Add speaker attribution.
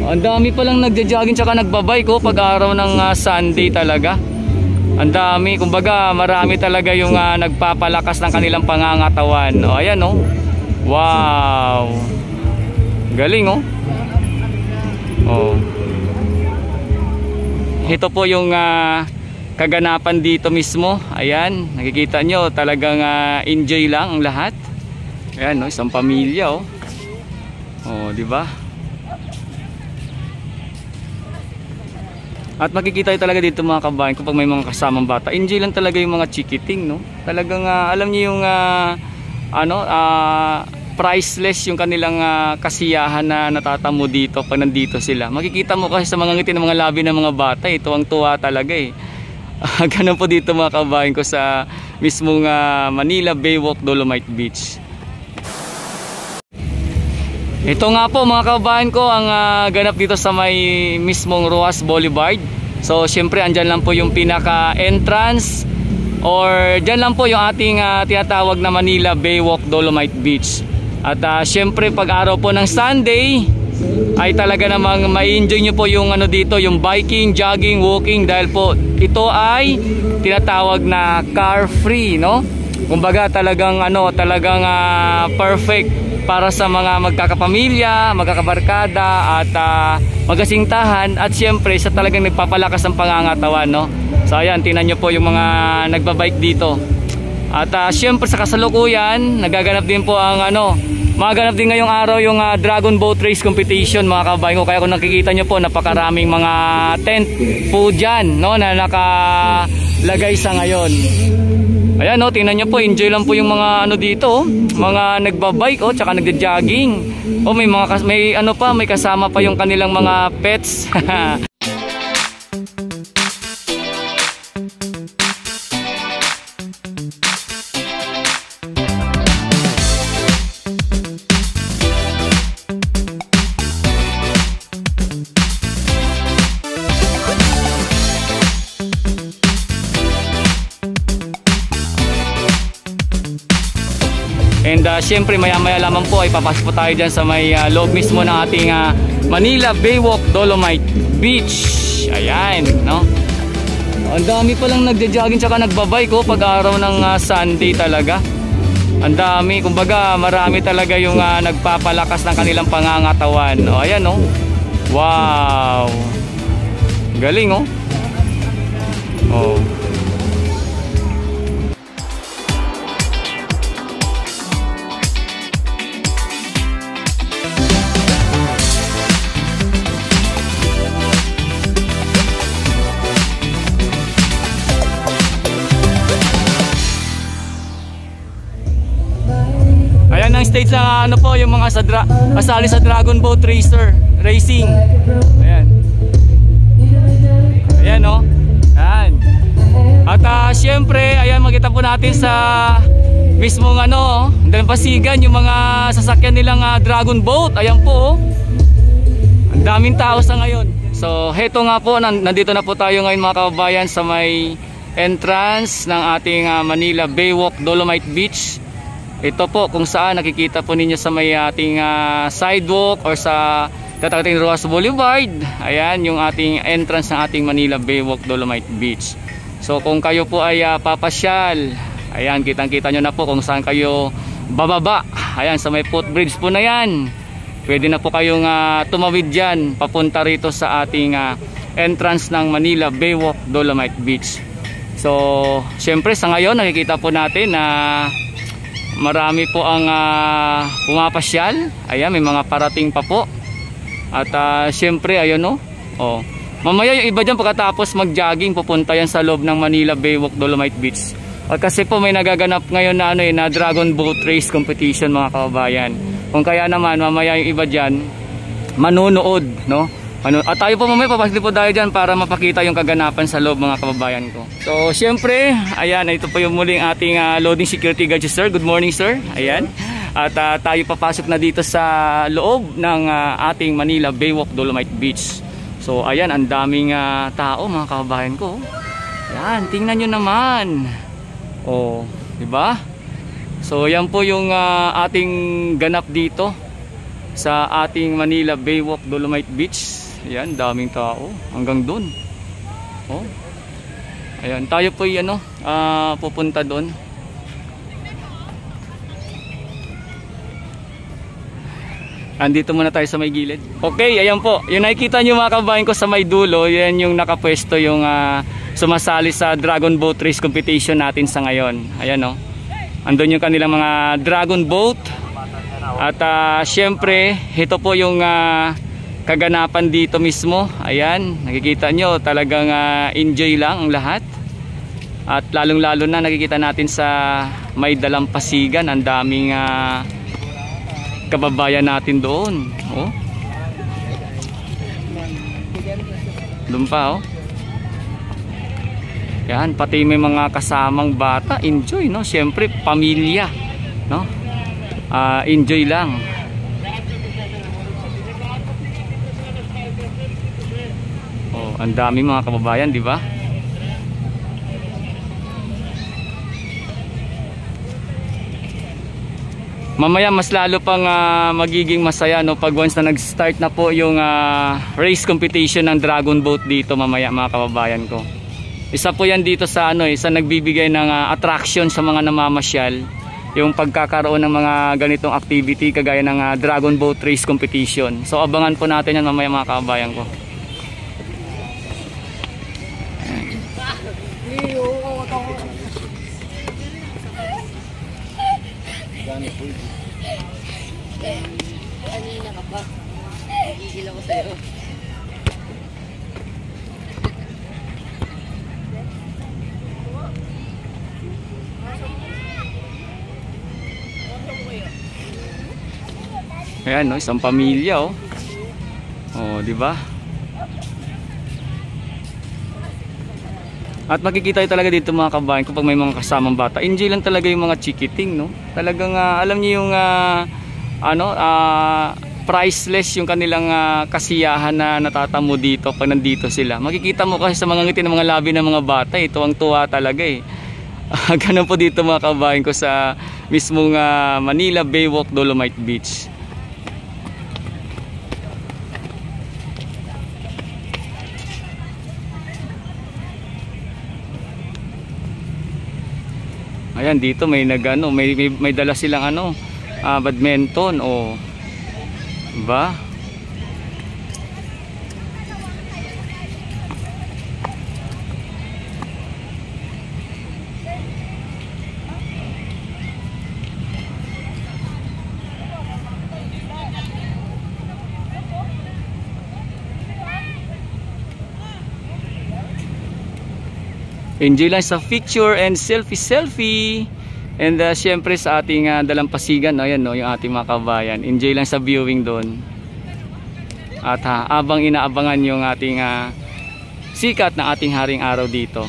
Speaker 1: Ang dami palang nagja-jogging tsaka nagbabike ko pag araw ng Sunday talaga. Ang dami, kumbaga marami talaga yung nagpapalakas ng kanilang pangangatawan. O ayan oh. Wow. Galing oh. Oh. Ito po yung kaganapan dito mismo. Ayan, nakikita nyo talagang enjoy lang ang lahat. Ayan oh, isang pamilya oh. Oh, di ba? At makikita talaga dito mga kabayan kapag may mga kasamang bata. Enjoy lang talaga yung mga chikiting, no? Talagang alam niyo yung priceless yung kanilang kasiyahan na natatamo dito pag nandito sila. Makikita mo kasi sa mga ngiti ng mga labi ng mga bata, tuwang-tuwa talaga eh. Ganun po dito mga kabayan ko sa mismong Manila Baywalk Dolomite Beach. Ito nga po mga kabayan ko ang ganap dito sa may mismong Roxas Boulevard. So syempre andyan lang po yung pinaka entrance or dyan lang po yung ating tinatawag na Manila Baywalk Dolomite Beach. At syempre pag araw po ng Sunday ay talaga namang ma-enjoy nyo po yung dito, yung biking, jogging, walking dahil po ito ay tinatawag na car free, no? Kumbaga talagang perfect para sa mga magkakapamilya, magkakabarkada at magasintahan at syempre sa talagang nagpapalakas ng pangangatawan, no? So ayan, tingnan nyo po yung mga nagbabike dito. At syempre sa kasalukuyan, nagaganap din po ang magaganap din ngayong araw yung Dragon Boat Race Competition mga kabayan ko. Kaya kung nakikita nyo po, napakaraming mga tent po dyan, no, na nakalagay sa ngayon. Ayan no, tingnan nyo po, enjoy lang po yung mga dito, mga nagbabike tsaka nagja-jogging. May kasama pa yung kanilang mga pets. And syempre maya-maya lamang po ay papasok po tayo dyan sa may loob mismo ng ating Manila Baywalk Dolomite Beach. Ayan, no? Ang dami palang nagja-jogging tsaka nagbabike ko pag araw ng Sunday talaga. Ang dami, kumbaga marami talaga yung nagpapalakas ng kanilang pangangatawan. O ayan oh. Wow. Galing oh. Oh. Ayan ang stage sa po yung mga kasali sa Dragon Boat Racing. Ayan. Ayan no. Ayan. At syempre ayan, makita po natin sa mismong Dalampasigan yung mga sasakyan nilang Dragon Boat. Ayan po. Ang daming tao sa ngayon. So heto nga po, nandito na po tayo ngayon mga kababayan sa may entrance ng ating Manila Baywalk Dolomite Beach. Ito po kung saan nakikita po ninyo sa may ating sidewalk or sa tatawaging Roxas Boulevard. Ayan yung ating entrance ng ating Manila Baywalk Dolomite Beach. So kung kayo po ay papasyal, ayan, kitang-kita nyo na po kung saan kayo bababa. Ayan, sa may footbridge po na yan. Pwede na po kayong tumawid dyan papunta rito sa ating entrance ng Manila Baywalk Dolomite Beach. So syempre sa ngayon nakikita po natin na marami po ang pumapasyal. Ayan, may mga parating pa po. At syempre ayun no. Oh. Mamaya yung iba dyan pagkatapos mag-jogging pupunta yan sa loob ng Manila Baywalk Dolomite Beach. At kasi po may nagaganap ngayon na na Dragon Boat Race Competition mga kababayan. Kung kaya naman mamaya yung iba dyan manunood, no? At tayo po mamaya papasok po tayo dyan para mapakita yung kaganapan sa loob mga kababayan ko. So syempre, ayan, ito po yung muling ating loading security guard sir. Good morning sir. Ayan. At tayo papasok na dito sa loob ng ating Manila Baywalk Dolomite Beach. So ayan, ang daming tao mga kababayan ko. Ayan, tingnan nyo naman. Oh, di ba? So yan po yung ating ganap dito. sa ating Manila Baywalk Dolomite Beach. Ayan, daming tao hanggang dun. Oh. Ayan, tayo po ano, pupunta doon. Andito muna tayo sa may gilid. Okay, ayan po. Yung nakikita nyo mga kabayan ko sa may dulo, yan yung nakapwesto yung sumasali sa Dragon Boat Race Competition natin sa ngayon. Ayan o. Andun yung kanilang mga Dragon Boat. At syempre, ito po yung kaganapan dito mismo. Ayan, nakikita nyo talagang enjoy lang ang lahat. At lalong lalo na nakikita natin sa may dalampasigan, ang daming kababayan natin doon. Oh. Doon pa oh. Yan, pati may mga kasamang bata, enjoy no. Syempre pamilya, no? Enjoy lang. Oh, ang dami mga kababayan, di ba? Mamaya mas lalo pang magiging masaya no pag once na nag-start na po yung race competition ng Dragon Boat dito mamaya mga kababayan ko. Isa po yan dito sa ano, isa nagbibigay ng attraction sa mga namamasyal, yung pagkakaroon ng mga ganitong activity kagaya ng Dragon Boat Race Competition. So abangan po natin yan mamaya mga kababayan ko.
Speaker 2: Kanina ka pa. Nagigil ako sa'yo.
Speaker 1: Ayan no, isang pamilya oh. Oh, di ba? At makikita talaga dito mga kabayan kapag may mga kasamang bata. Enjoy lang talaga yung mga chikiting no. Talagang alam niyo yung priceless yung kanilang kasiyahan na natatamo dito pag nandito sila. Makikita mo kasi sa mga ngiti ng mga labi ng mga bata, tuwang-tuwa talaga eh. Ganun po dito mga kabayan ko sa mismong Manila Baywalk Dolomite Beach. Ayan dito may may dala silang badminton o ba? Enjoy lang sa picture and selfie. And syempre sa ating dalampasigan, ayan no, yung ating mga kabayan. Enjoy lang sa viewing doon. At abang inaabangan yung ating sikat na ating haring araw dito.